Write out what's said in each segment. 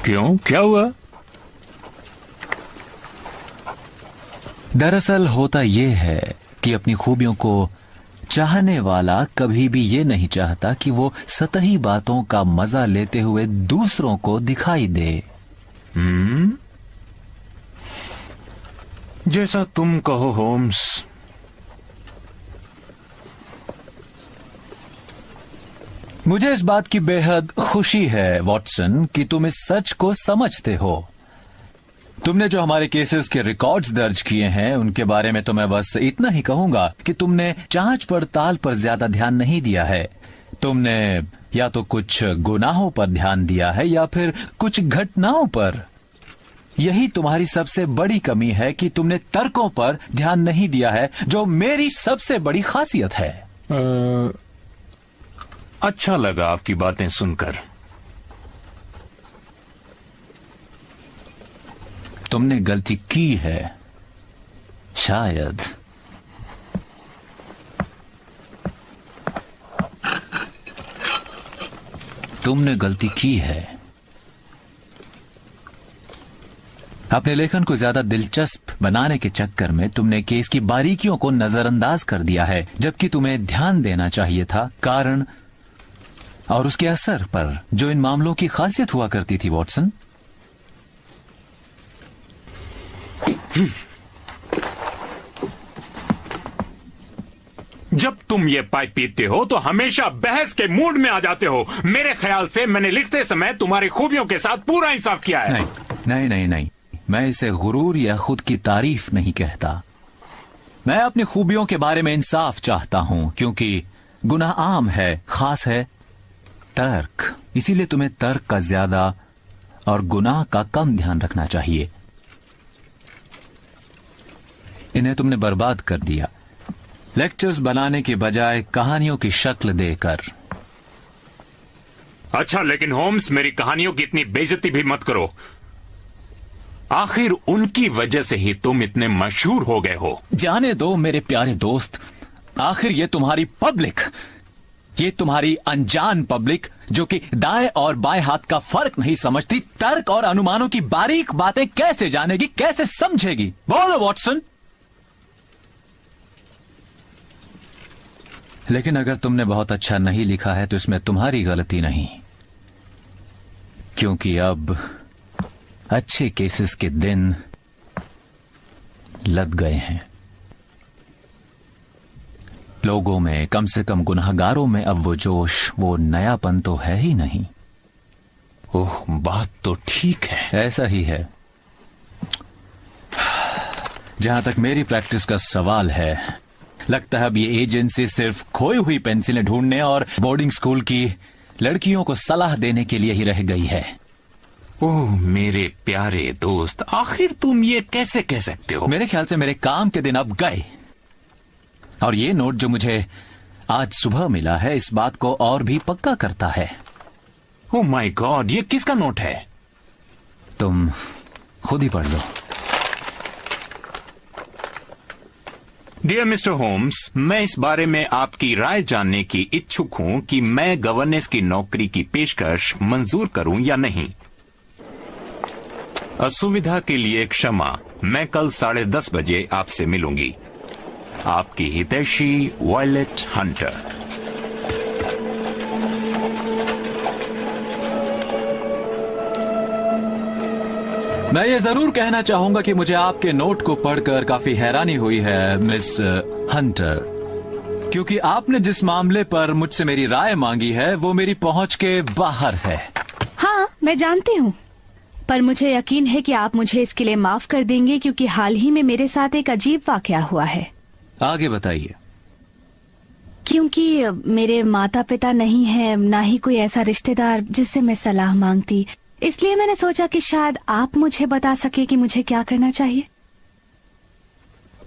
क्यों, क्या हुआ? दरअसल होता यह है कि अपनी खूबियों को चाहने वाला कभी भी ये नहीं चाहता कि वो सतही बातों का मजा लेते हुए दूसरों को दिखाई दे। जैसा तुम कहो होम्स। मुझे इस बात की बेहद खुशी है वॉटसन कि तुम इस सच को समझते हो। तुमने जो हमारे केसेस के रिकॉर्ड्स दर्ज किए हैं उनके बारे में तो मैं बस इतना ही कहूंगा कि तुमने जांच पड़ताल पर ज्यादा ध्यान नहीं दिया है। तुमने या तो कुछ गुनाहों पर ध्यान दिया है या फिर कुछ घटनाओं पर। यही तुम्हारी सबसे बड़ी कमी है कि तुमने तर्कों पर ध्यान नहीं दिया है, जो मेरी सबसे बड़ी खासियत है। अच्छा लगा आपकी बातें सुनकर। तुमने गलती की है शायद। तुमने गलती की है। अपने लेखन को ज्यादा दिलचस्प बनाने के चक्कर में तुमने केस की बारीकियों को नजरअंदाज कर दिया है, जबकि तुम्हें ध्यान देना चाहिए था कारण और उसके असर पर जो इन मामलों की खासियत हुआ करती थी वॉटसन। जब तुम ये पाइप पीते हो तो हमेशा बहस के मूड में आ जाते हो। मेरे ख्याल से मैंने लिखते समय तुम्हारी खूबियों के साथ पूरा इंसाफ किया है। नहीं नहीं नहीं नहीं, मैं इसे गुरूर या खुद की तारीफ नहीं कहता। मैं अपनी खूबियों के बारे में इंसाफ चाहता हूं, क्योंकि गुनाह आम है, खास है तर्क। इसीलिए तुम्हें तर्क का ज्यादा और गुनाह का कम ध्यान रखना चाहिए। इन्हें तुमने बर्बाद कर दिया, लेक्चर्स बनाने के बजाय कहानियों की शक्ल देकर। अच्छा, लेकिन होम्स, मेरी कहानियों की इतनी बेइज्जती भी मत करो। आखिर उनकी वजह से ही तुम इतने मशहूर हो गए हो। जाने दो मेरे प्यारे दोस्त, आखिर ये तुम्हारी पब्लिक, ये तुम्हारी अनजान पब्लिक जो कि दाएं और बाएं हाथ का फर्क नहीं समझती, तर्क और अनुमानों की बारीक बातें कैसे जानेगी, कैसे समझेगी? बोलो वॉटसन। लेकिन अगर तुमने बहुत अच्छा नहीं लिखा है तो इसमें तुम्हारी गलती नहीं, क्योंकि अब अच्छे केसेस के दिन लद गए हैं। लोगों में, कम से कम गुनहगारों में अब वो जोश, वो नयापन तो है ही नहीं। ओह, बात तो ठीक है। ऐसा ही है। जहां तक मेरी प्रैक्टिस का सवाल है, लगता है अब ये एजेंसी सिर्फ खोई हुई पेंसिलें ढूंढने और बोर्डिंग स्कूल की लड़कियों को सलाह देने के लिए ही रह गई है। ओह मेरे प्यारे दोस्त, आखिर तुम ये कैसे कह सकते हो? मेरे ख्याल से मेरे काम के दिन अब गए, और ये नोट जो मुझे आज सुबह मिला है इस बात को और भी पक्का करता है। ओह माय गॉड, ये किसका नोट है? तुम खुद ही पढ़ लो। डियर मिस्टर होम्स, मैं इस बारे में आपकी राय जानने की इच्छुक हूं कि मैं गवर्नेंस की नौकरी की पेशकश मंजूर करूं या नहीं। असुविधा के लिए क्षमा। मैं कल 10:30 बजे आपसे मिलूंगी। आपकी हितैषी वायलेट हंटर। मैं ये जरूर कहना चाहूंगा कि मुझे आपके नोट को पढ़कर काफी हैरानी हुई है मिस हंटर, क्योंकि आपने जिस मामले पर मुझसे मेरी राय मांगी है वो मेरी पहुंच के बाहर है। हाँ, मैं जानती हूँ, पर मुझे यकीन है कि आप मुझे इसके लिए माफ कर देंगे, क्योंकि हाल ही में मेरे साथ एक अजीब वाकया हुआ है। आगे बताइए। क्योंकि मेरे माता पिता नहीं है, ना ही कोई ऐसा रिश्तेदार जिससे मैं सलाह मांगती, इसलिए मैंने सोचा कि शायद आप मुझे बता सके कि मुझे क्या करना चाहिए।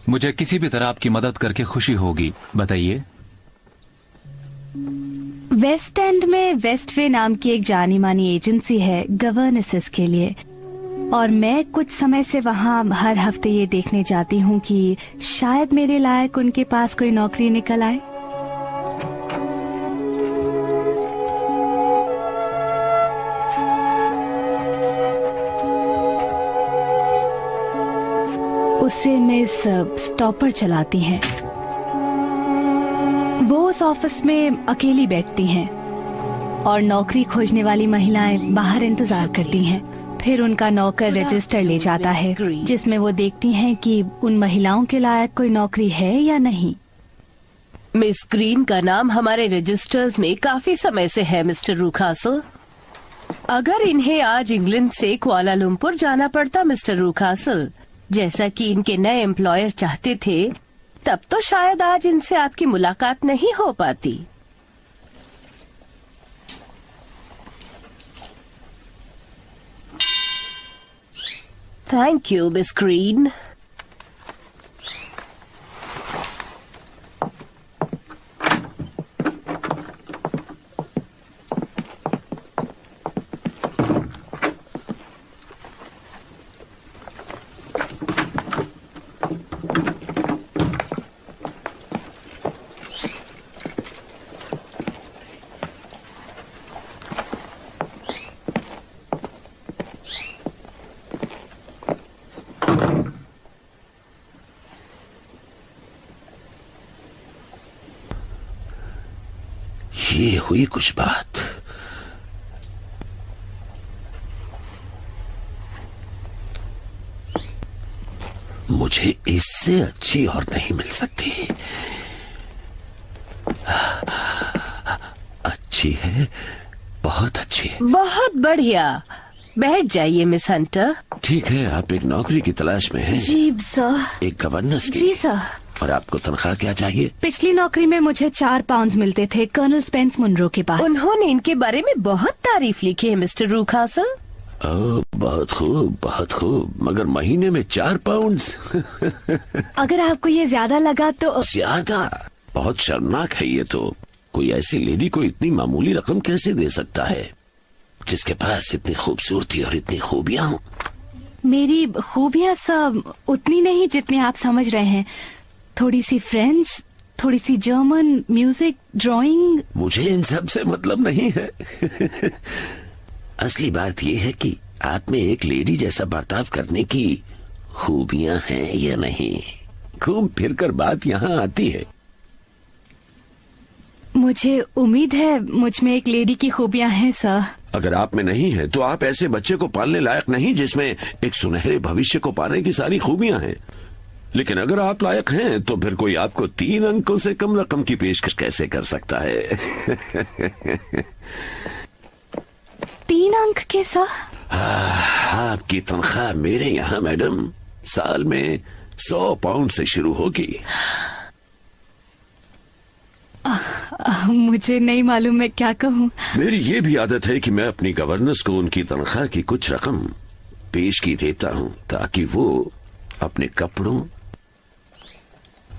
मुझे किसी भी तरह आपकी मदद करके खुशी होगी, बताइए। वेस्ट एंड में वेस्टवे नाम की एक जानी मानी एजेंसी है गवर्नेसेस के लिए। और मैं कुछ समय से वहाँ हर हफ्ते ये देखने जाती हूँ कि शायद मेरे लायक उनके पास कोई नौकरी निकल आए। उसे मिस स्टॉपर चलाती हैं। वो उस ऑफिस में अकेली बैठती हैं और नौकरी खोजने वाली महिलाएं बाहर इंतजार करती हैं। फिर उनका नौकर रजिस्टर ले जाता है जिसमें वो देखती हैं कि उन महिलाओं के लायक कोई नौकरी है या नहीं। मिस ग्रीन का नाम हमारे रजिस्टर्स में काफी समय से है मिस्टर रूकासल। अगर इन्हें आज इंग्लैंड से कुआलालंपुर जाना पड़ता मिस्टर रूकासल, जैसा कि इनके नए एम्प्लॉयर चाहते थे, तब तो शायद आज इनसे आपकी मुलाकात नहीं हो पाती। Thank you miss green. ये हुई कुछ बात। मुझे इससे अच्छी और नहीं मिल सकती। अच्छी है, बहुत अच्छी है। बहुत बढ़िया, बैठ जाइए मिस हंटर। ठीक है, आप एक नौकरी की तलाश में हैं। जी सर। एक गवर्नेंस की। जी सर। और आपको तनख्वाह क्या चाहिए? पिछली नौकरी में मुझे 4 पाउंड मिलते थे कर्नल स्पेंस मुनरो के पास। उन्होंने इनके बारे में बहुत तारीफ लिखी है मिस्टर रूकासल। ओह, बहुत खूब, बहुत खूब। मगर महीने में 4 पाउंड? अगर आपको ये ज्यादा लगा तो। ज्यादा? बहुत शर्मनाक है ये तो। कोई ऐसी लेडी को इतनी मामूली रकम कैसे दे सकता है, जिसके पास इतनी खूबसूरती और इतनी खूबियाँ हों? मेरी खूबियाँ सब उतनी नहीं जितनी आप समझ रहे हैं। थोड़ी सी फ्रेंच, थोड़ी सी जर्मन, म्यूजिक, ड्राइंग। मुझे इन सब से मतलब नहीं है। असली बात यह है कि आप में एक लेडी जैसा बर्ताव करने की खूबियां हैं या नहीं। घूम फिर कर बात यहाँ आती है। मुझे उम्मीद है मुझ में एक लेडी की खूबियां हैं सर। अगर आप में नहीं है तो आप ऐसे बच्चे को पालने लायक नहीं जिसमें एक सुनहरे भविष्य को पाने की सारी खूबियां हैं। लेकिन अगर आप लायक हैं तो फिर कोई आपको 3 अंकों से कम रकम की पेशकश कैसे कर सकता है? 3 अंक के सर? आपकी तनख्वाह मेरे यहाँ मैडम साल में 100 पाउंड से शुरू होगी। मुझे नहीं मालूम मैं क्या कहूँ। मेरी ये भी आदत है कि मैं अपनी गवर्नेंस को उनकी तनख्वाह की कुछ रकम पेश की देता हूँ ताकि वो अपने कपड़ों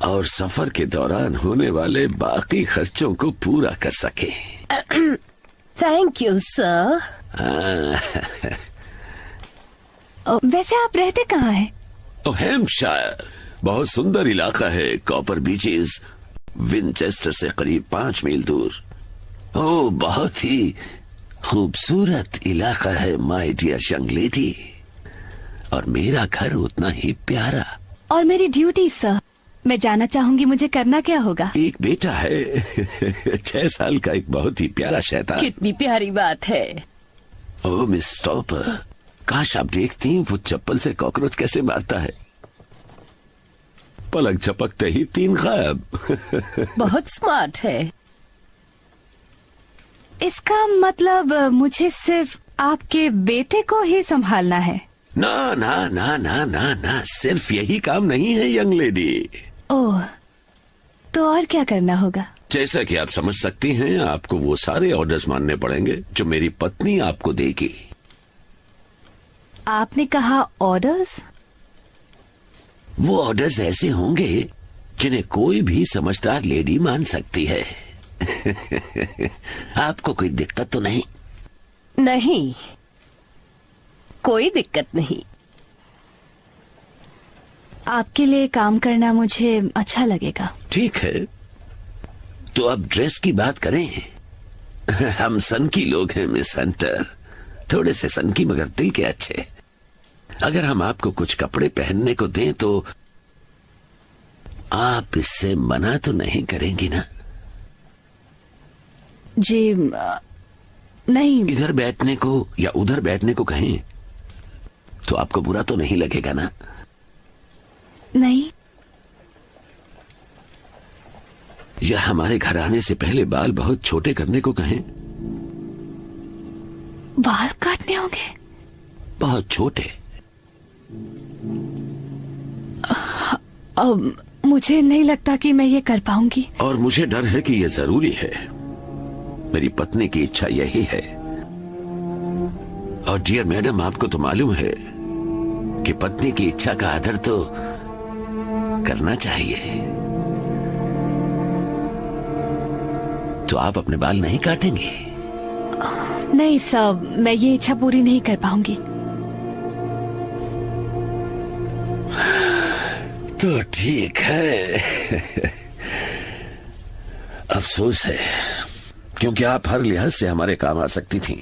और सफर के दौरान होने वाले बाकी खर्चों को पूरा कर सके। Thank you sir. वैसे आप रहते कहाँ हैं? हैम्पशायर बहुत सुंदर इलाका है। कॉपर बीचेस विनचेस्टर से करीब 5 मील दूर। ओह, बहुत ही खूबसूरत इलाका है माय डियर यंग लेडी। और मेरा घर उतना ही प्यारा। और मेरी ड्यूटी सर, मैं जानना चाहूंगी मुझे करना क्या होगा? एक बेटा है 6 साल का, एक बहुत ही प्यारा शैतान। कितनी प्यारी बात है। ओह मिस स्टॉपर, काश आप देखती वो चप्पल से कॉकरोच कैसे मारता है। पलक झपकते ही 3 गायब। बहुत स्मार्ट है। इसका मतलब मुझे सिर्फ आपके बेटे को ही संभालना है? ना ना ना ना ना ना, सिर्फ यही काम नहीं है यंग लेडी। ओह, तो और क्या करना होगा? जैसा कि आप समझ सकती हैं, आपको वो सारे ऑर्डर्स मानने पड़ेंगे जो मेरी पत्नी आपको देगी। आपने कहा ऑर्डर्स? वो ऑर्डर्स ऐसे होंगे जिन्हें कोई भी समझदार लेडी मान सकती है। आपको कोई दिक्कत तो नहीं? नहीं। कोई दिक्कत नहीं। आपके लिए काम करना मुझे अच्छा लगेगा। ठीक है, तो अब ड्रेस की बात करें। हम सनकी लोग हैं मिस हंटर, थोड़े से सनकी मगर दिल के अच्छे। अगर हम आपको कुछ कपड़े पहनने को दें तो आप इससे मना तो नहीं करेंगी ना? जी नहीं। इधर बैठने को या उधर बैठने को कहें तो आपको बुरा तो नहीं लगेगा ना? नहीं। या हमारे घर आने से पहले बाल बहुत छोटे करने को कहें? बाल काटने होंगे? बहुत छोटे। मुझे नहीं लगता कि मैं ये कर पाऊंगी। और मुझे डर है कि यह जरूरी है। मेरी पत्नी की इच्छा यही है। और डियर मैडम, आपको तो मालूम है कि पत्नी की इच्छा का आदर तो करना चाहिए। तो आप अपने बाल नहीं काटेंगी? नहीं सब, मैं ये इच्छा पूरी नहीं कर पाऊंगी। तो ठीक है। अफसोस है, क्योंकि आप हर लिहाज से हमारे काम आ सकती थीं।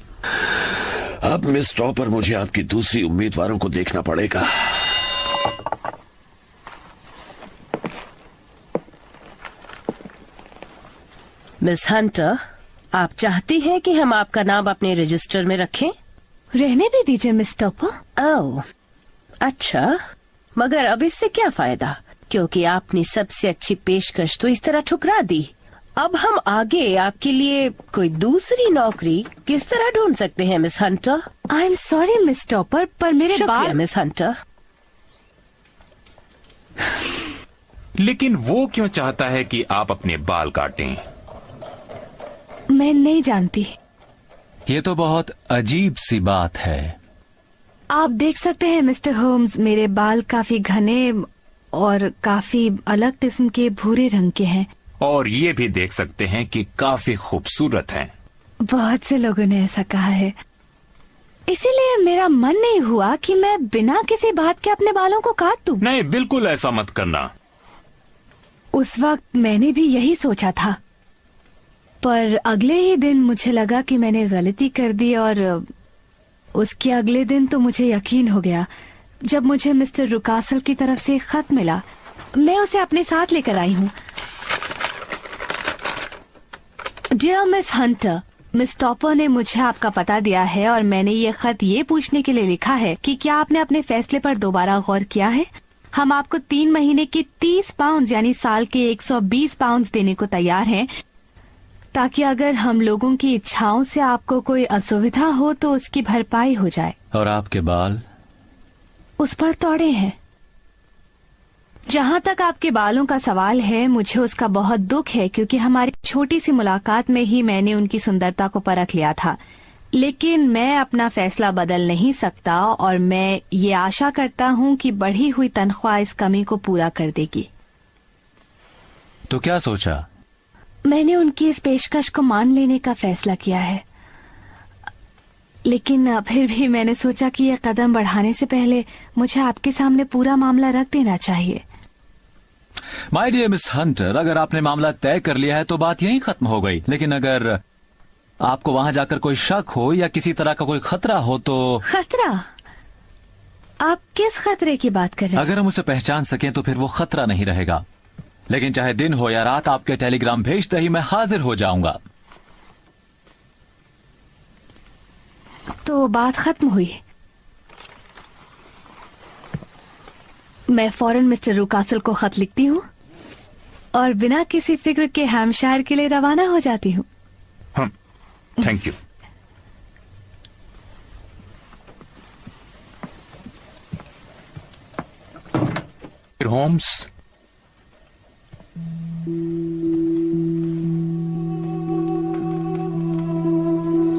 अब मिस टॉपर, मुझे आपकी दूसरी उम्मीदवारों को देखना पड़ेगा। मिस हंटर, आप चाहती हैं कि हम आपका नाम अपने रजिस्टर में रखें? रहने भी दीजिए मिस टॉपर। ओह, अच्छा, मगर अब इससे क्या फायदा, क्योंकि आपने सबसे अच्छी पेशकश तो इस तरह ठुकरा दी। अब हम आगे आपके लिए कोई दूसरी नौकरी किस तरह ढूंढ सकते हैं miss Hunter? I am sorry miss topper, पर मेरे शुक्रिया बाल। Miss Hunter. लेकिन वो क्यों चाहता है कि आप अपने बाल काटें? मैं नहीं जानती। ये तो बहुत अजीब सी बात है। आप देख सकते हैं मिस्टर होम्स, मेरे बाल काफी घने और काफी अलग किस्म के भूरे रंग के हैं। और ये भी देख सकते हैं कि काफी खूबसूरत हैं। बहुत से लोगों ने ऐसा कहा है, इसीलिए मेरा मन नहीं हुआ कि मैं बिना किसी बात के अपने बालों को काट दूं। नहीं, बिल्कुल ऐसा मत करना। उस वक्त मैंने भी यही सोचा था, पर अगले ही दिन मुझे लगा कि मैंने गलती कर दी। और उसके अगले दिन तो मुझे यकीन हो गया जब मुझे मिस्टर रुकासल की तरफ से एक खत मिला। मैं उसे अपने साथ लेकर आई हूँ। Dear miss Hunter, miss Topper ने मुझे आपका पता दिया है और मैंने ये खत ये पूछने के लिए लिखा है कि क्या आपने अपने फैसले पर दोबारा गौर किया है। हम आपको 3 महीने के 30 पाउंड यानी साल के 120 पाउंड देने को तैयार हैं, ताकि अगर हम लोगों की इच्छाओं से आपको कोई असुविधा हो तो उसकी भरपाई हो जाए। और आपके बाल? उस पर तोड़े हैं। जहाँ तक आपके बालों का सवाल है, मुझे उसका बहुत दुख है, क्योंकि हमारी छोटी सी मुलाकात में ही मैंने उनकी सुंदरता को परख लिया था। लेकिन मैं अपना फैसला बदल नहीं सकता और मैं ये आशा करता हूँ कि बढ़ी हुई तनख्वाह इस कमी को पूरा कर देगी। तो क्या सोचा? मैंने उनकी इस पेशकश को मान लेने का फैसला किया है, लेकिन फिर भी मैंने सोचा कि यह कदम बढ़ाने से पहले मुझे आपके सामने पूरा मामला रख देना चाहिए। माय डियर मिस हंटर, अगर आपने मामला तय कर लिया है तो बात यहीं खत्म हो गई। लेकिन अगर आपको वहां जाकर कोई शक हो या किसी तरह का कोई खतरा हो तो... खतरा? आप किस खतरे की बात कर रहे हैं? अगर हम उसे पहचान सकें तो फिर वो खतरा नहीं रहेगा। लेकिन चाहे दिन हो या रात, आपके टेलीग्राम भेजते ही मैं हाजिर हो जाऊंगा। तो बात खत्म हुई। मैं फौरन मिस्टर रुकासल को खत लिखती हूँ और बिना किसी फिक्र के हैम्पशायर के लिए रवाना हो जाती हूँ। Thank you. होम्स,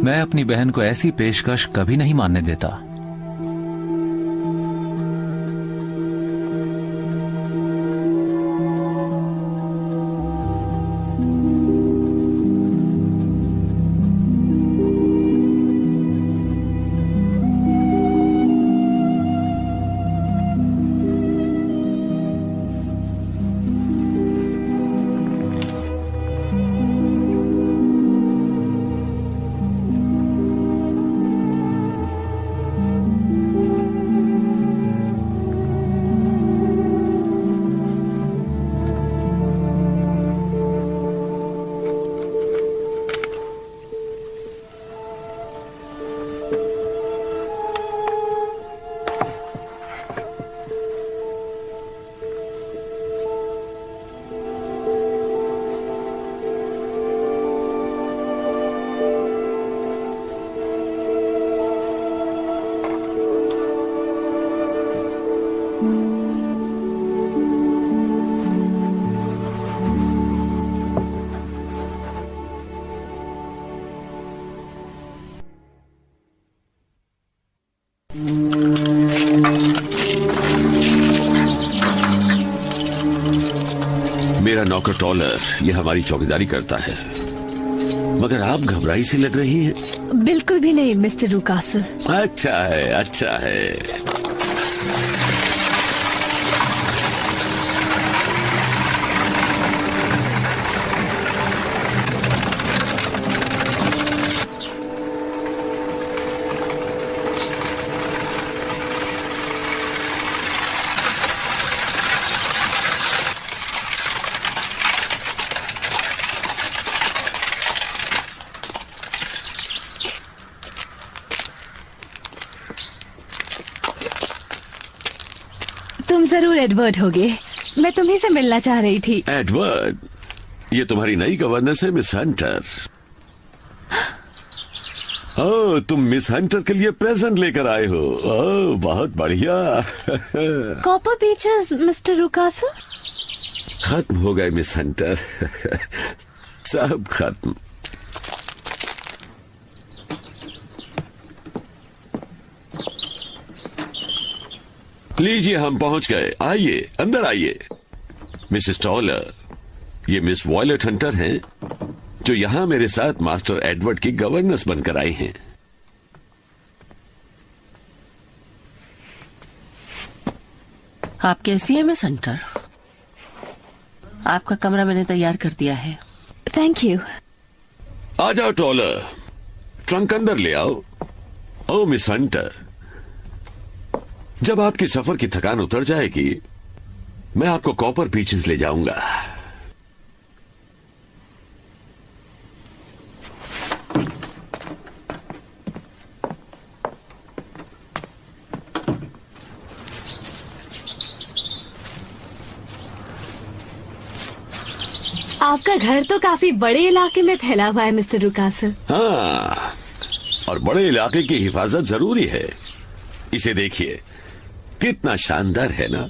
मैं अपनी बहन को ऐसी पेशकश कभी नहीं मानने देता। मेरा नौकर टॉलर ये हमारी चौकीदारी करता है, मगर आप घबराई सी लग रही हैं। बिल्कुल भी नहीं मिस्टर रूकासल। अच्छा है, अच्छा है। तुम जरूर एडवर्ड होगे। मैं तुम्ही से मिलना चाह रही थी। एडवर्ड, ये तुम्हारी नई गवर्नेंस है मिस हंटर। ओह, तुम मिस हंटर के लिए प्रेजेंट लेकर आए हो। ओह, बहुत बढ़िया। Copper Beeches Mister Rucastle. खत्म हो गए मिस हंटर। सब खत्म। लीजिए, हम पहुंच गए। आइए, अंदर आइए। मिसेस टॉलर, ये मिस वॉयलेट हंटर हैं, जो यहां मेरे साथ मास्टर एडवर्ड की गवर्नेंस बनकर आई हैं। आप कैसी हैं मिस हंटर? आपका कमरा मैंने तैयार कर दिया है। Thank you. आ जाओ टॉलर, ट्रंक अंदर ले आओ। ओ मिस हंटर, जब आपकी सफर की थकान उतर जाएगी, मैं आपको कॉपर बीचेस ले जाऊंगा। आपका घर तो काफी बड़े इलाके में फैला हुआ है मिस्टर रूकासल। हाँ, और बड़े इलाके की हिफाजत जरूरी है। इसे देखिए, कितना शानदार है ना।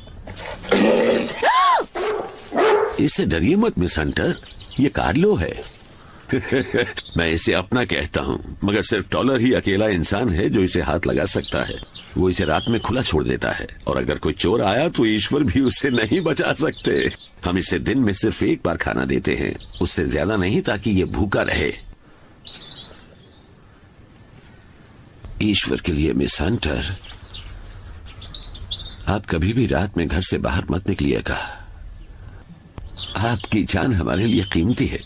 इससे डरिए मत मिस हंटर, ये कार्लो है। मैं इसे अपना कहता हूँ, मगर सिर्फ टॉलर ही अकेला इंसान है जो इसे हाथ लगा सकता है। वो इसे रात में खुला छोड़ देता है, और अगर कोई चोर आया तो ईश्वर भी उसे नहीं बचा सकते। हम इसे दिन में सिर्फ एक बार खाना देते हैं, उससे ज्यादा नहीं, ताकि ये भूखा रहे। ईश्वर के लिए मिस हंटर, आप कभी भी रात में घर से बाहर मत निकलिएगा। आपकी जान हमारे लिए कीमती है।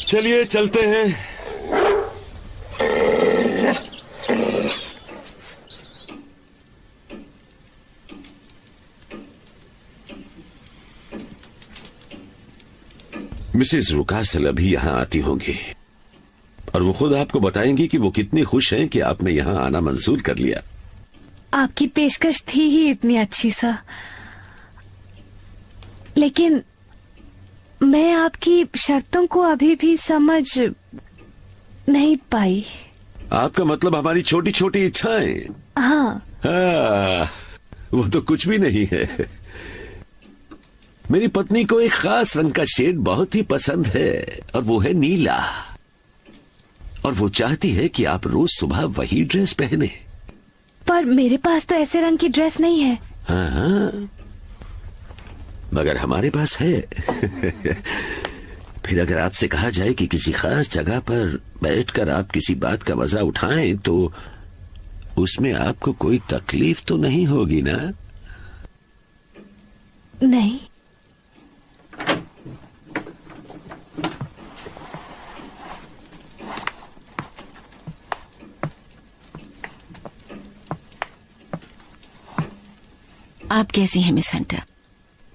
चलिए चलते हैं। मिसेस रूकासल अभी यहां आती होंगी, और वो खुद आपको बताएंगी कि वो कितनी खुश हैं कि आपने यहां आना मंजूर कर लिया। आपकी पेशकश थी ही इतनी अच्छी सा, लेकिन मैं आपकी शर्तों को अभी भी समझ नहीं पाई। आपका मतलब हमारी छोटी छोटी इच्छाएं? हाँ। वो तो कुछ भी नहीं है। मेरी पत्नी को एक खास रंग का शेड बहुत ही पसंद है, और वो है नीला। और वो चाहती है कि आप रोज सुबह वही ड्रेस पहने। पर मेरे पास तो ऐसे रंग की ड्रेस नहीं है। हाँ, मगर हमारे पास है। फिर अगर आपसे कहा जाए कि किसी खास जगह पर बैठकर आप किसी बात का मजा उठाएं, तो उसमें आपको कोई तकलीफ तो नहीं होगी ना? नहीं। आप कैसी हैं मिस हंटर?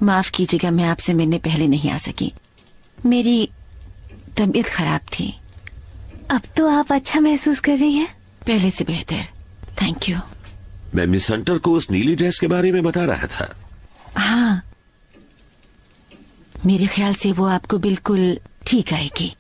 माफ कीजिएगा, मैं आपसे मिलने पहले नहीं आ सकी। मेरी तबीयत खराब थी। अब तो आप अच्छा महसूस कर रही हैं? पहले से बेहतर, थैंक यू। मैं मिस हंटर को उस नीली ड्रेस के बारे में बता रहा था। हाँ, मेरे ख्याल से वो आपको बिल्कुल ठीक आएगी।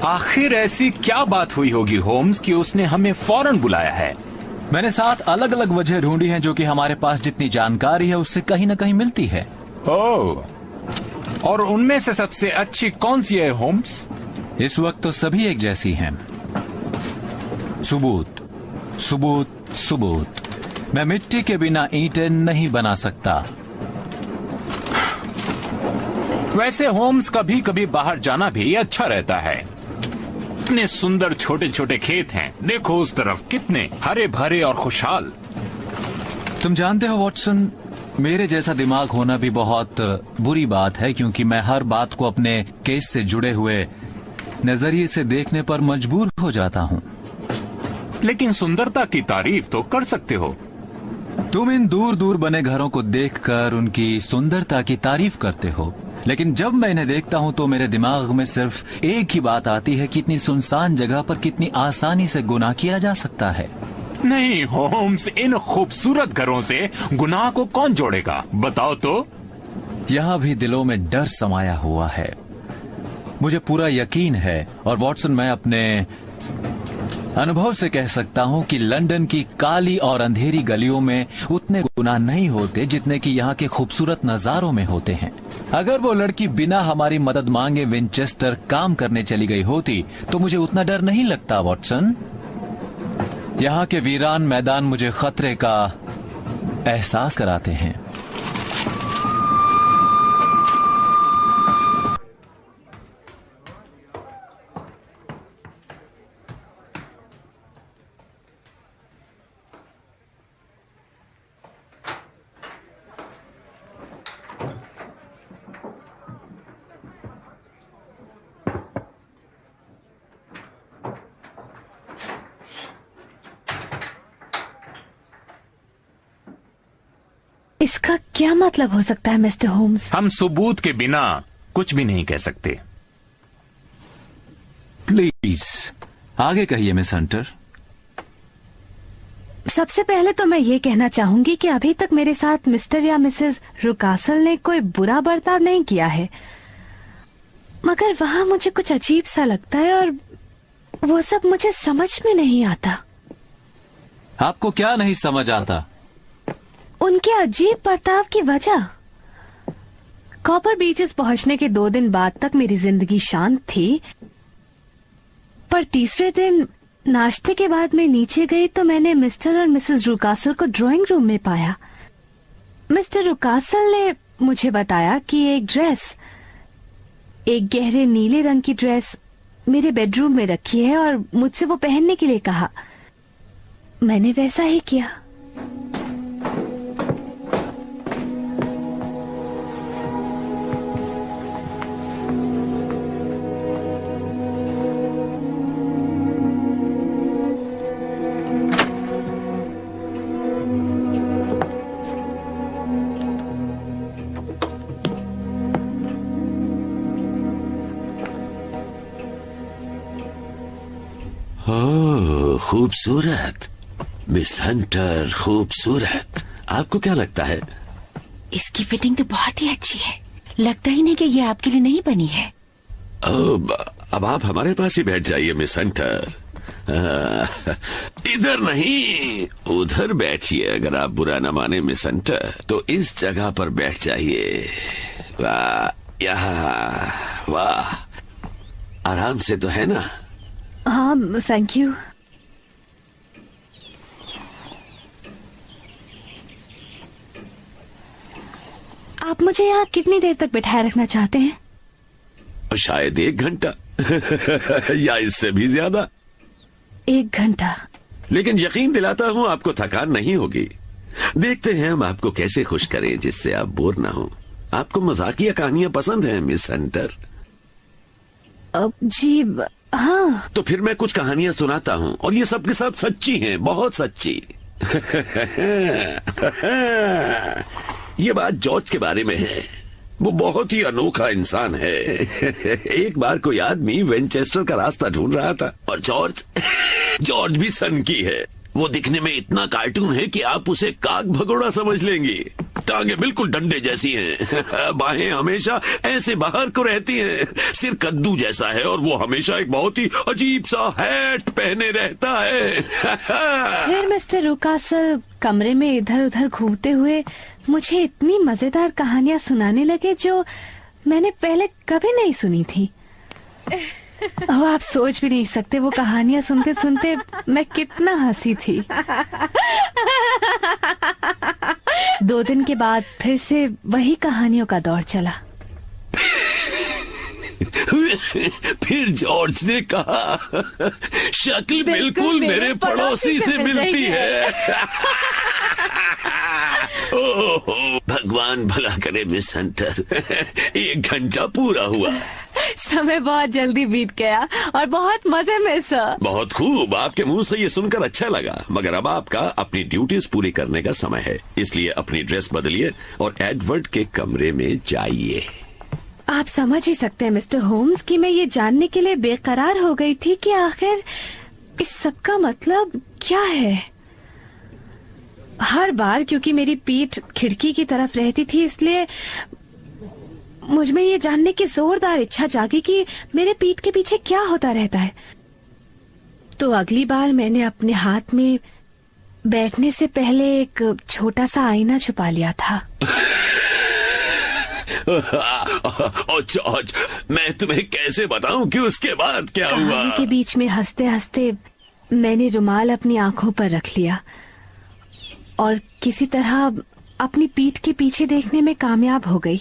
आखिर ऐसी क्या बात हुई होगी होम्स कि उसने हमें फौरन बुलाया है? मैंने 7 अलग अलग वजह ढूंढी हैं जो कि हमारे पास जितनी जानकारी है उससे कहीं न कहीं मिलती है। ओह, और उनमें से सबसे अच्छी कौन सी है होम्स? इस वक्त तो सभी एक जैसी हैं। सबूत, सबूत, सबूत। मैं मिट्टी के बिना ईंटें नहीं बना सकता। वैसे होम्स कभी कभी बाहर जाना भी अच्छा रहता है। कितने सुंदर छोटे छोटे खेत हैं, देखो उस तरफ, कितने हरे भरे और खुशहाल। तुम जानते हो वॉटसन, मेरे जैसा दिमाग होना भी बहुत बुरी बात है, क्योंकि मैं हर बात को अपने केस से जुड़े हुए नजरिए से देखने पर मजबूर हो जाता हूँ। लेकिन सुंदरता की तारीफ तो कर सकते हो। तुम इन दूर दूर बने घरों को देखकर उनकी सुंदरता की तारीफ करते हो, लेकिन जब मैं इन्हें देखता हूँ तो मेरे दिमाग में सिर्फ एक ही बात आती है कि इतनी सुनसान जगह पर कितनी आसानी से गुनाह किया जा सकता है। नहीं होम्स, इन खूबसूरत घरों से गुनाह को कौन जोड़ेगा, बताओ तो। यहाँ भी दिलों में डर समाया हुआ है, मुझे पूरा यकीन है। और वॉटसन, मैं अपने अनुभव से कह सकता हूँ कि लंदन की काली और अंधेरी गलियों में उतने गुनाह नहीं होते जितने कि यहाँ के खूबसूरत नजारों में होते हैं। अगर वो लड़की बिना हमारी मदद मांगे विंचेस्टर काम करने चली गई होती तो मुझे उतना डर नहीं लगता वॉटसन। यहाँ के वीरान मैदान मुझे खतरे का एहसास कराते हैं। इसका क्या मतलब हो सकता है मिस्टर होम्स? हम सबूत के बिना कुछ भी नहीं कह सकते। प्लीज आगे कहिए मिस हंटर। सबसे पहले तो मैं ये कहना चाहूंगी कि अभी तक मेरे साथ मिस्टर या मिसेस रुकासल ने कोई बुरा बर्ताव नहीं किया है, मगर वहां मुझे कुछ अजीब सा लगता है और वो सब मुझे समझ में नहीं आता। आपको क्या नहीं समझ आता? उनके अजीब बर्ताव की वजह। कॉपर बीचेस पहुंचने के 2 दिन बाद तक मेरी जिंदगी शांत थी, पर तीसरे दिन नाश्ते के बाद मैं नीचे गई तो मैंने मिस्टर और मिसेस रुकासल को ड्राइंग रूम में पाया। मिस्टर रुकासल ने मुझे बताया कि एक गहरे नीले रंग की ड्रेस मेरे बेडरूम में रखी है और मुझसे वो पहनने के लिए कहा। मैंने वैसा ही किया। खूबसूरत मिस हंटर, खूबसूरत। आपको क्या लगता है? इसकी फिटिंग तो बहुत ही अच्छी है, लगता ही नहीं कि ये आपके लिए नहीं बनी है। अब आप हमारे पास ही बैठ जाइए मिस हंटर। इधर नहीं, उधर बैठिए। अगर आप बुरा न माने मिस हंटर तो इस जगह पर बैठ जाइए। वाह, यहाँ, वाह, आराम से तो है ना? हाँ, थैंक यू। आप मुझे यहाँ कितनी देर तक बिठाए रखना चाहते हैं? शायद 1 घंटा या इससे भी ज्यादा। 1 घंटा? लेकिन यकीन दिलाता हूँ आपको थकान नहीं होगी। देखते हैं हम आपको कैसे खुश करें जिससे आप बोर ना हो। आपको मजाकिया कहानियां पसंद हैं मिस हंटर? जी हाँ। तो फिर मैं कुछ कहानियां सुनाता हूँ और ये सब के सब सच्ची हैं, बहुत सच्ची। ये बात जॉर्ज के बारे में है। वो बहुत ही अनोखा इंसान है। एक बार कोई आदमी विंचेस्टर का रास्ता ढूंढ रहा था और जॉर्ज भी सन की है। वो दिखने में इतना कार्टून है कि आप उसे काग भगोड़ा समझ लेंगी। टांगे बिल्कुल डंडे जैसी हैं। बाहें हमेशा ऐसे बाहर को रहती हैं। सिर कद्दू जैसा है और वो हमेशा एक बहुत ही अजीब सा हैट पहने रहता है। फिर मिस्टर रुकासल कमरे में इधर उधर घूमते हुए मुझे इतनी मजेदार कहानियां सुनाने लगे जो मैंने पहले कभी नहीं सुनी थी। ओह, आप सोच भी नहीं सकते वो कहानियां सुनते सुनते मैं कितना हंसी थी। 2 दिन के बाद फिर से वही कहानियों का दौर चला। फिर जॉर्ज ने कहा, शक्ल बिल्कुल मेरे पड़ोसी से मिलती है। ओह, भगवान भला करे मिस हंटर। 1 घंटा पूरा हुआ। समय बहुत जल्दी बीत गया और बहुत मजे में सर। बहुत खूब, आपके मुंह से ये सुनकर अच्छा लगा। मगर अब आपका अपनी ड्यूटीज पूरी करने का समय है, इसलिए अपनी ड्रेस बदलिए और एडवर्ड के कमरे में जाइए। आप समझ ही सकते हैं मिस्टर होम्स कि मैं ये जानने के लिए बेकरार हो गई थी कि आखिर इस सब का मतलब क्या है। हर बार क्योंकि मेरी पीठ खिड़की की तरफ रहती थी, इसलिए मुझ में ये जानने की जोरदार इच्छा जागी कि मेरे पीठ के पीछे क्या होता रहता है। तो अगली बार मैंने अपने हाथ में बैठने से पहले एक छोटा सा आईना छुपा लिया था। जॉर्ज, मैं तुम्हें कैसे बताऊं कि उसके बाद क्या हुआ? कहानी के बीच में हंसते हंसते मैंने रुमाल अपनी आंखों पर रख लिया और किसी तरह अपनी पीठ के पीछे देखने में कामयाब हो गई।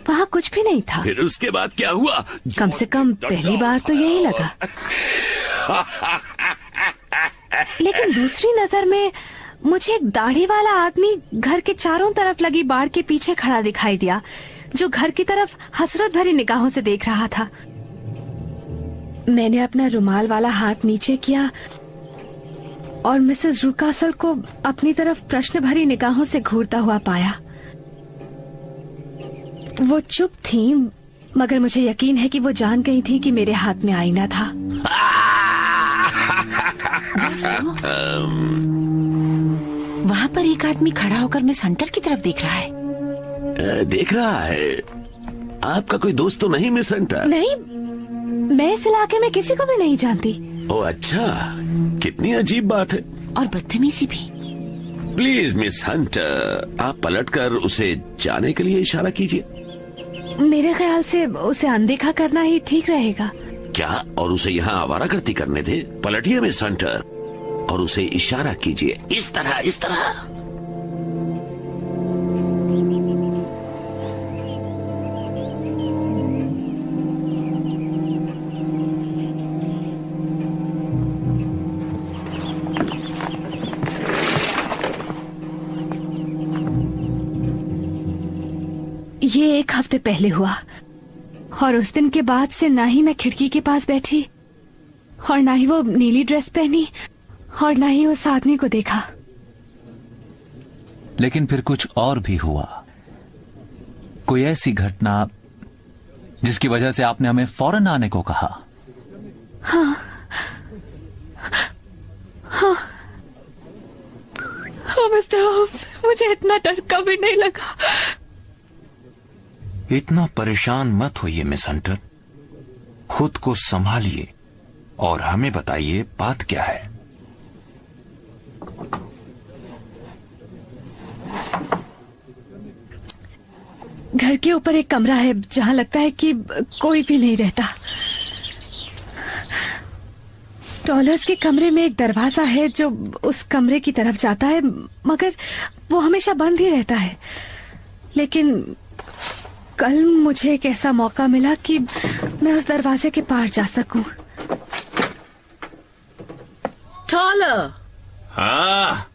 वहाँ कुछ भी नहीं था। फिर उसके बाद क्या हुआ? कम से कम पहली बार तो यही लगा। लेकिन दूसरी नजर में मुझे एक दाढ़ी वाला आदमी घर के चारों तरफ लगी बाड़ के पीछे खड़ा दिखाई दिया, जो घर की तरफ हसरत भरी निगाहों से देख रहा था। मैंने अपना रुमाल वाला हाथ नीचे किया और मिसेस रुकासल को अपनी तरफ प्रश्न भरी निगाहों से घूरता हुआ पाया। वो चुप थी, मगर मुझे यकीन है कि वो जान गई थी कि मेरे हाथ में आईना था। वहाँ पर एक आदमी खड़ा होकर मिस हंटर की तरफ देख रहा है। देख रहा है? आपका कोई दोस्त तो नहीं मिस हंटर? नहीं, मैं इस इलाके में किसी को भी नहीं जानती। ओह अच्छा, कितनी अजीब बात है। और बदतमीजी भी। प्लीज मिस हंटर, आप पलटकर उसे जाने के लिए इशारा कीजिए। मेरे ख्याल से उसे अनदेखा करना ही ठीक रहेगा। क्या? और उसे यहाँ आवारागर्दी करने थे? पलटिए मिस हंटर और उसे इशारा कीजिए। इस तरह, इस तरह। ये 1 हफ्ते पहले हुआ और उस दिन के बाद से ना ही मैं खिड़की के पास बैठी और ना ही वो नीली ड्रेस पहनी और ना ही उस आदमी को देखा। लेकिन फिर कुछ और भी हुआ, कोई ऐसी घटना जिसकी वजह से आपने हमें फौरन आने को कहा। हाँ, हाँ, हाँ मिस्टर होम्स, मुझे इतना डर कभी नहीं लगा। इतना परेशान मत होइए मिस हंटर, खुद को संभालिए और हमें बताइए बात क्या है। घर के ऊपर एक कमरा है जहां लगता है कि कोई भी नहीं रहता। डॉलर्स के कमरे में एक दरवाजा है जो उस कमरे की तरफ जाता है, मगर वो हमेशा बंद ही रहता है। लेकिन कल मुझे एक ऐसा मौका मिला कि मैं उस दरवाजे के पार जा सकूं। टॉलर। हाँ,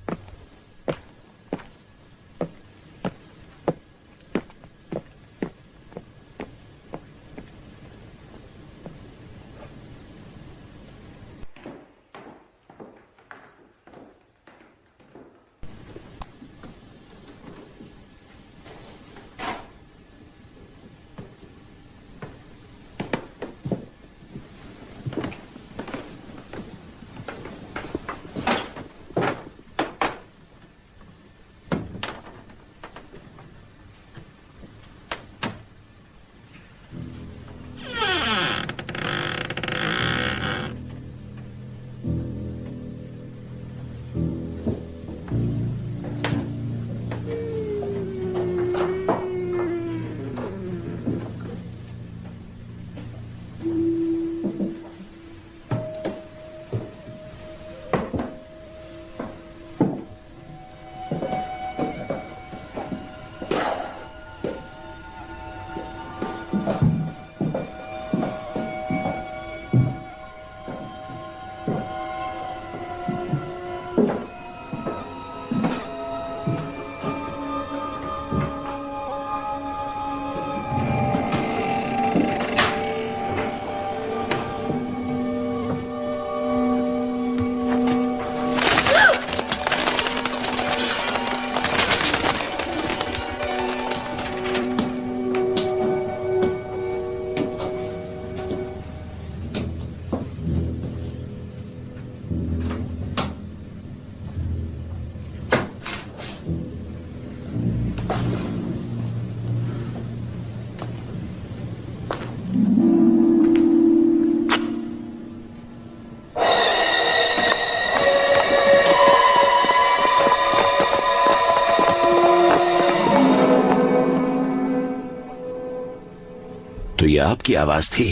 ये आपकी आवाज थी।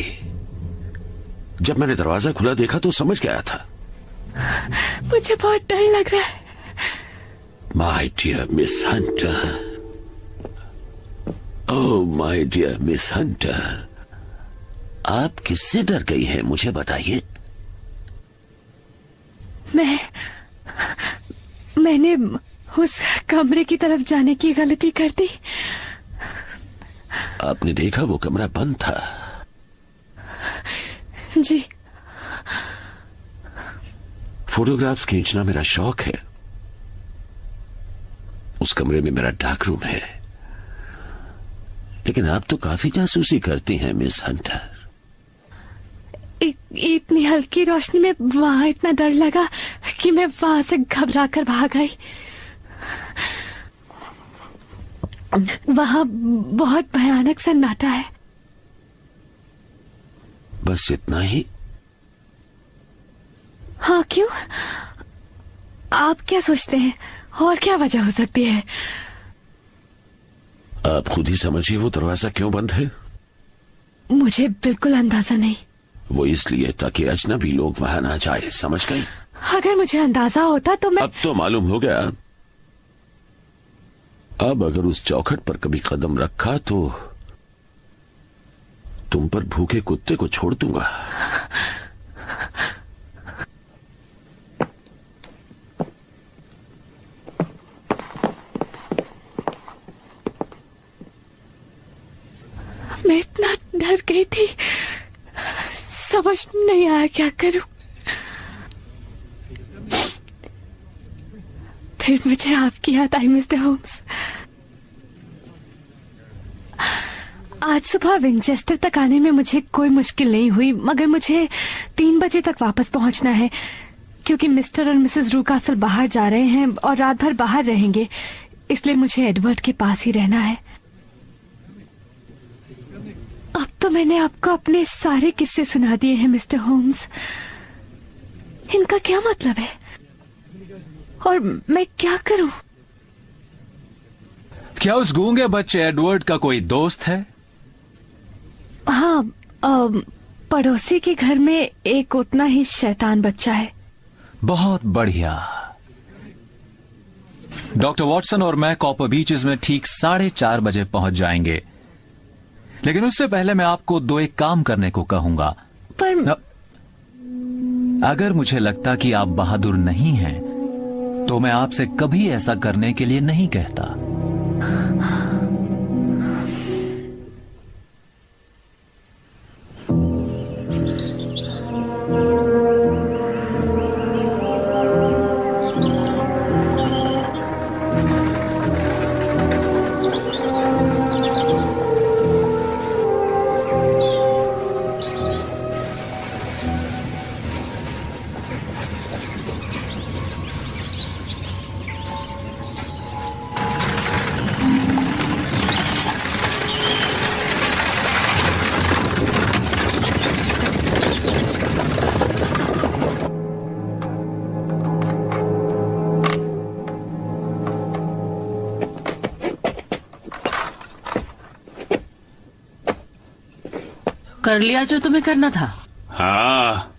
जब मैंने दरवाजा खुला देखा तो समझ गया था। मुझे बहुत डर लग रहा है। My dear miss Hunter, oh my dear miss Hunter, आप किससे डर गई हैं मुझे बताइए। मैंने उस कमरे की तरफ जाने की गलती कर दी। आपने देखा वो कमरा बंद था? जी। फोटोग्राफ्स खींचना मेरा शौक है। उस कमरे में मेरा डार्क रूम है। लेकिन आप तो काफी जासूसी करती हैं मिस हंटर। इतनी हल्की रोशनी में वहां इतना डर लगा कि मैं वहां से घबरा कर भाग आई। वहां बहुत भयानक सन्नाटा है। बस इतना ही? हाँ, क्यों? आप क्या सोचते हैं और क्या वजह हो सकती है? आप खुद ही समझिए वो दरवाजा क्यों बंद है। मुझे बिल्कुल अंदाजा नहीं। वो इसलिए ताकि अजनबी लोग वहां ना जाए, समझ गई? अगर मुझे अंदाजा होता तो मैं... अब तो मालूम हो गया। अब अगर उस चौखट पर कभी कदम रखा तो तुम पर भूखे कुत्ते को छोड़ दूंगा। मैं इतना डर गई थी, समझ नहीं आया क्या करूं। फिर मुझे आपकी याद आई मिस्टर होम्स। आज सुबह विंचेस्टर तक आने में मुझे कोई मुश्किल नहीं हुई, मगर मुझे 3 बजे तक वापस पहुंचना है क्योंकि मिस्टर और मिसेस रूकासल बाहर जा रहे हैं और रात भर बाहर रहेंगे, इसलिए मुझे एडवर्ड के पास ही रहना है। अब तो मैंने आपको अपने सारे किस्से सुना दिए हैं मिस्टर होम्स। इनका क्या मतलब है और मैं क्या करूं? क्या उस गूंगे बच्चे एडवर्ड का कोई दोस्त है? हाँ, पड़ोसी के घर में एक उतना ही शैतान बच्चा है। बहुत बढ़िया। डॉक्टर वॉटसन और मैं कॉपर बीचेस में ठीक 4:30 बजे पहुंच जाएंगे, लेकिन उससे पहले मैं आपको 2-1 काम करने को कहूंगा। पर अगर मुझे लगता कि आप बहादुर नहीं हैं, तो मैं आपसे कभी ऐसा करने के लिए नहीं कहता। कर लिया जो तुम्हें करना था? हाँ,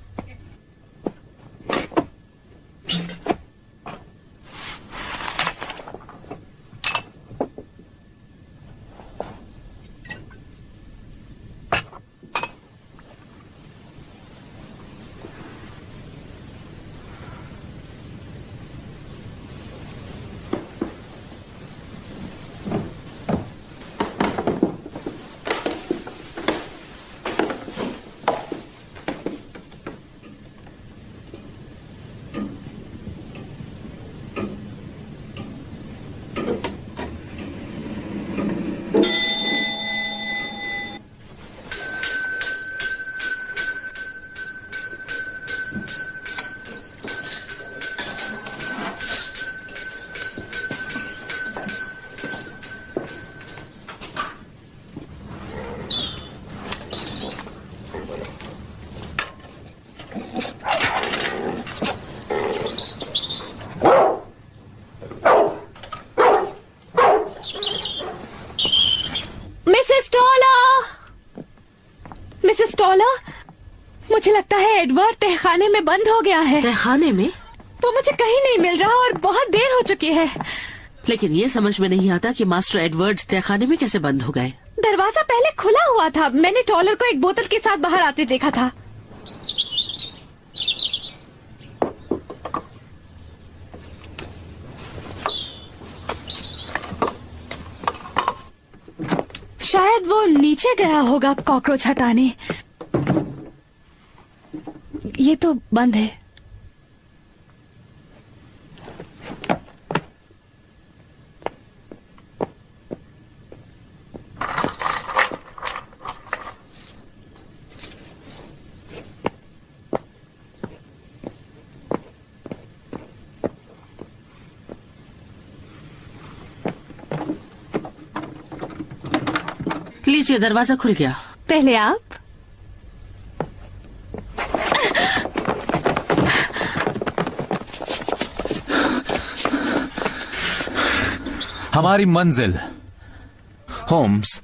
मुझे लगता है एडवर्ड तहखाने में बंद हो गया है। तहखाने में? वो मुझे कहीं नहीं मिल रहा और बहुत देर हो चुकी है। लेकिन ये समझ में नहीं आता कि मास्टर एडवर्ड तहखाने में कैसे बंद हो गए। दरवाजा पहले खुला हुआ था, मैंने टॉलर को एक बोतल के साथ बाहर आते देखा था। शायद वो नीचे गया होगा कॉकरोच हटाने। ये तो बंद है। लीजिए, दरवाजा खुल गया। पहले आप। हमारी मंजिल। होम्स,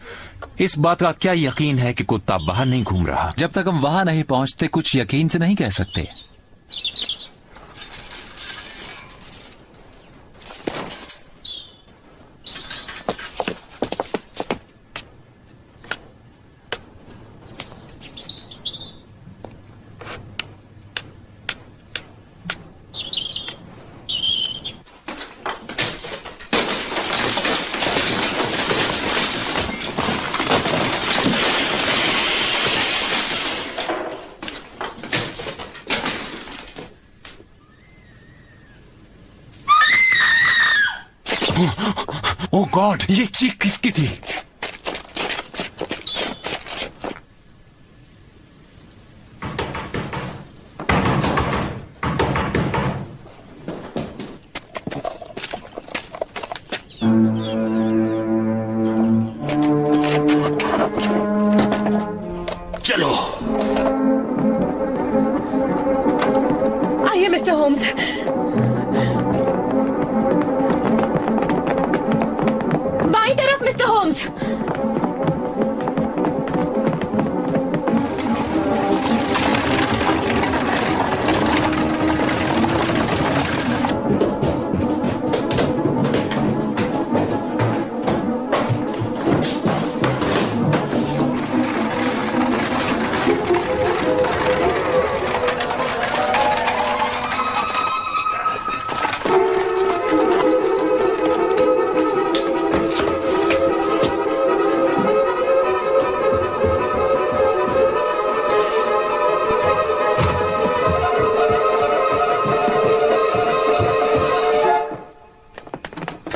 इस बात का क्या यकीन है कि कुत्ता बाहर नहीं घूम रहा? जब तक हम वहां नहीं पहुंचते कुछ यकीन से नहीं कह सकते। ओह गॉड, ये चीख किसकी थी? चलो। आइए मिस्टर होम्स। बाईं तरफ मिस्टर होम्स।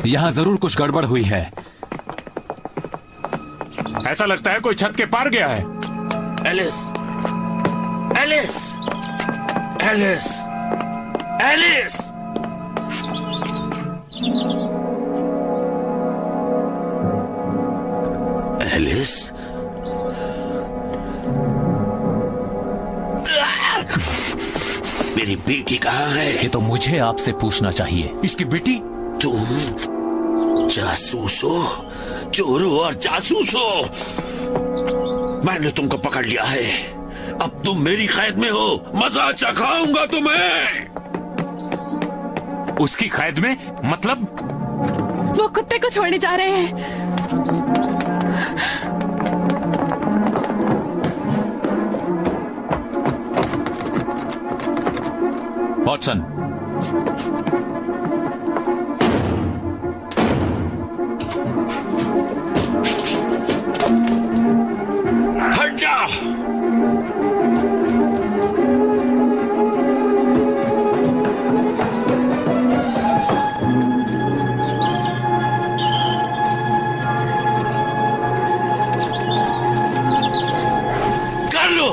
यहां जरूर कुछ गड़बड़ हुई है। ऐसा लगता है कोई छत के पार गया है। Alice, Alice, Alice, Alice. Alice, मेरी बेटी कहाँ है? ये तो मुझे आपसे पूछना चाहिए। इसकी बेटी? तुम जासूस हो, चोर हो और जासूस हो। मैंने तुमको पकड़ लिया है, अब तुम मेरी कैद में हो। मजा चखाऊंगा तुम्हें। उसकी कैद में? मतलब? वो कुत्ते को छोड़ने जा रहे हैं। वॉटसन, हट जा। कर लो।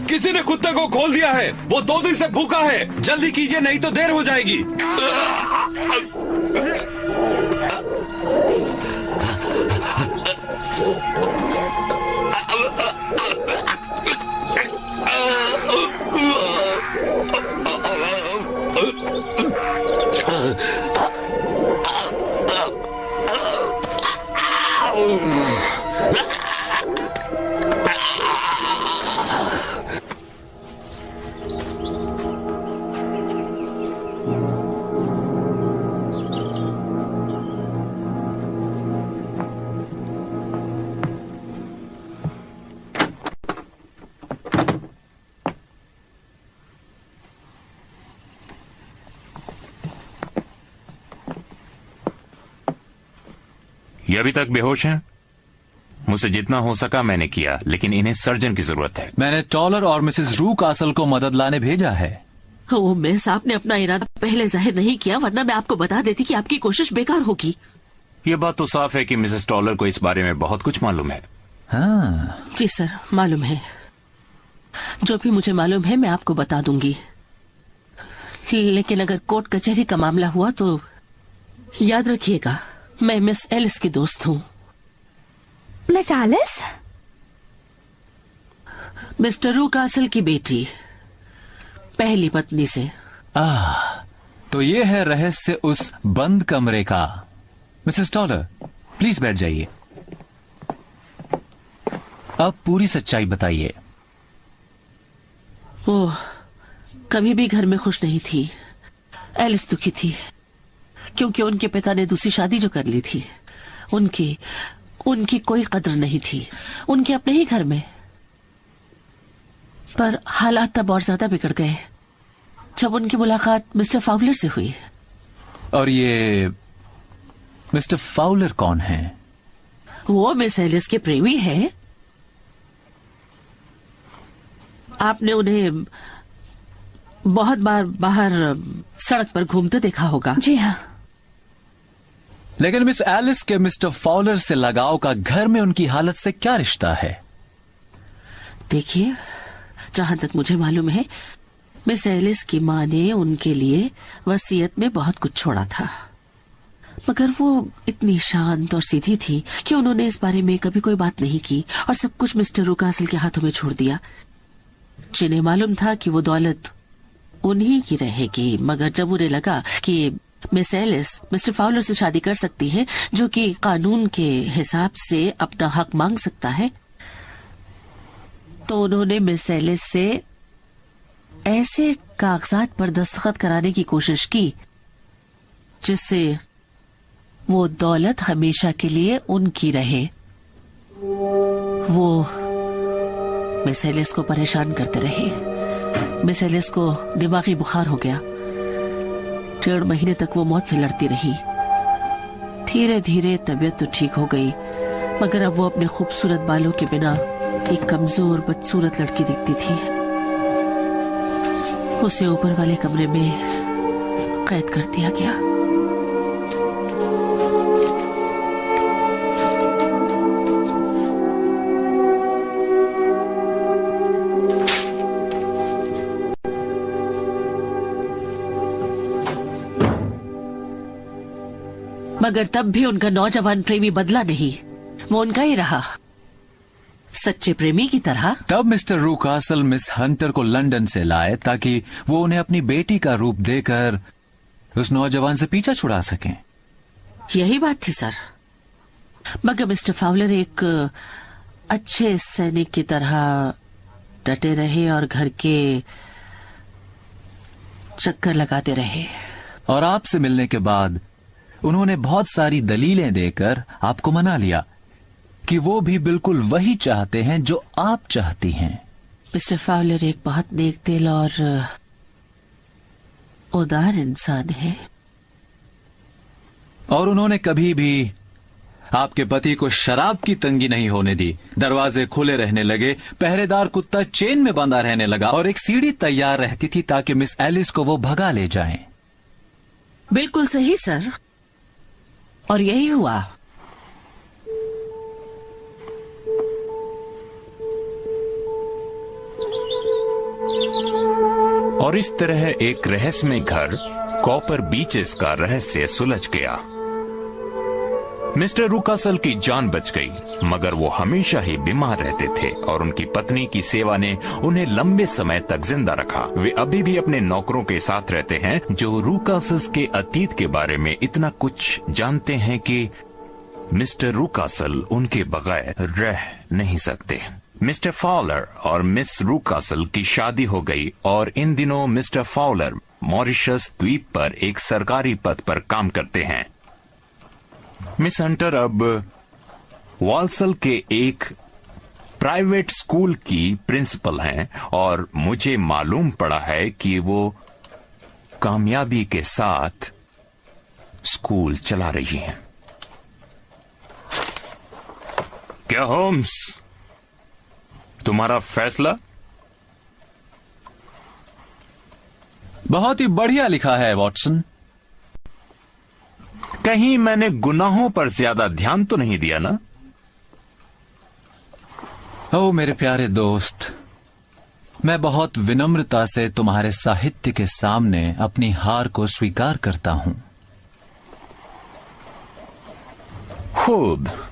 किसी ने कुत्ते को खोल दिया है। वो 2 दिन से भूखा है। जल्दी कीजिए, नहीं तो देर हो जाएगी। ये अभी तक बेहोश हैं। मुझसे जितना हो सका मैंने किया, लेकिन इन्हें सर्जन की जरूरत है। मैंने टॉलर और मिसेस रू कासल को मदद लाने भेजा है। ओ मिस, आपने अपना इरादा पहले जाहिर नहीं किया, वरना मैं आपको बता देती कि आपकी कोशिश बेकार होगी। ये बात तो साफ है कि मिसेस टॉलर को इस बारे में बहुत कुछ मालूम है। हाँ। जी सर, मालूम है। जो भी मुझे मालूम है मैं आपको बता दूंगी, लेकिन अगर कोर्ट कचहरी का मामला हुआ तो याद रखिएगा, मैं मिस एलिस की दोस्त हूँ। Miss Alice? Mister Rucastle की बेटी, पहली पत्नी से। तो ये है रहस्य उस बंद कमरे का। मिसेस टॉलर, प्लीज बैठ जाइए। अब पूरी सच्चाई बताइए। वो कभी भी घर में खुश नहीं थी। एलिस दुखी थी क्योंकि उनके पिता ने दूसरी शादी जो कर ली थी, उनकी कोई कदर नहीं थी उनके अपने ही घर में। पर हालात तब और ज्यादा बिगड़ गए जब उनकी मुलाकात मिस्टर फाउलर से हुई। और ये मिस्टर फाउलर कौन है? वो मिस एलिस के प्रेमी हैं। आपने उन्हें बहुत बार बाहर सड़क पर घूमते देखा होगा। जी हाँ। लेकिन मिस एलिस के मिस्टर फाउलर से लगाव का घर में उनकी हालत से क्या रिश्ता है? देखिए, जहां तक मुझे मालूम है, मिस एलिस की मां ने उनके लिए वसीयत में बहुत कुछ छोड़ा था, मगर वो इतनी शांत और सीधी थी कि उन्होंने इस बारे में कभी कोई बात नहीं की और सब कुछ मिस्टर रू कासल के हाथों में छोड़ दिया, जिन्हें मालूम था कि वो दौलत उन्हीं की रहेगी। मगर जब उन्हें लगा कि मिस एलिस मिस्टर फाउलर से शादी कर सकती है, जो कि कानून के हिसाब से अपना हक मांग सकता है, तो उन्होंने मिस एलिस से ऐसे कागजात पर दस्तखत कराने की कोशिश की जिससे वो दौलत हमेशा के लिए उनकी रहे। वो मिस एलिस को परेशान करते रहे। मिस एलिस को दिमागी बुखार हो गया। 1.5 महीने तक वो मौत से लड़ती रही। धीरे धीरे तबीयत तो ठीक हो गई, मगर अब वो अपने खूबसूरत बालों के बिना एक कमजोर बदसूरत लड़की दिखती थी। उसे ऊपर वाले कमरे में कैद कर दिया गया। मगर तब भी उनका नौजवान प्रेमी बदला नहीं, वो उनका ही रहा, सच्चे प्रेमी की तरह। तब मिस्टर रू कासल मिस हंटर को लंदन से लाए ताकि वो उन्हें अपनी बेटी का रूप देकर उस नौजवान से पीछा छुड़ा सकें। यही बात थी सर, मगर मिस्टर फाउलर एक अच्छे सैनिक की तरह डटे रहे और घर के चक्कर लगाते रहे। और आपसे मिलने के बाद उन्होंने बहुत सारी दलीलें देकर आपको मना लिया कि वो भी बिल्कुल वही चाहते हैं जो आप चाहती हैं। मिस्टर फाउलर एक बहुत नेक दिल और उदार इंसान है। और उन्होंने कभी भी आपके पति को शराब की तंगी नहीं होने दी। दरवाजे खुले रहने लगे, पहरेदार कुत्ता चेन में बंधा रहने लगा और एक सीढ़ी तैयार रहती थी ताकि मिस एलिस को वो भगा ले जाएं। बिल्कुल सही सर, और यही हुआ। और इस तरह एक रहस्यमय घर कॉपर बीचेस का रहस्य सुलझ गया। मिस्टर रूकासल की जान बच गई, मगर वो हमेशा ही बीमार रहते थे और उनकी पत्नी की सेवा ने उन्हें लंबे समय तक जिंदा रखा। वे अभी भी अपने नौकरों के साथ रहते हैं जो रूकासल्स के अतीत के बारे में इतना कुछ जानते हैं कि मिस्टर रूकासल उनके बगैर रह नहीं सकते। मिस्टर फाउलर और मिस रूकासल की शादी हो गई और इन दिनों मिस्टर फाउलर मॉरिशस द्वीप पर एक सरकारी पद पर काम करते हैं। मिस हंटर अब वालसल के एक प्राइवेट स्कूल की प्रिंसिपल हैं और मुझे मालूम पड़ा है कि वो कामयाबी के साथ स्कूल चला रही हैं। क्या होम्स, तुम्हारा फैसला? बहुत ही बढ़िया लिखा है वॉटसन। कहीं मैंने गुनाहों पर ज्यादा ध्यान तो नहीं दिया ना? ओ मेरे प्यारे दोस्त, मैं बहुत विनम्रता से तुम्हारे साहित्य के सामने अपनी हार को स्वीकार करता हूं। खूब।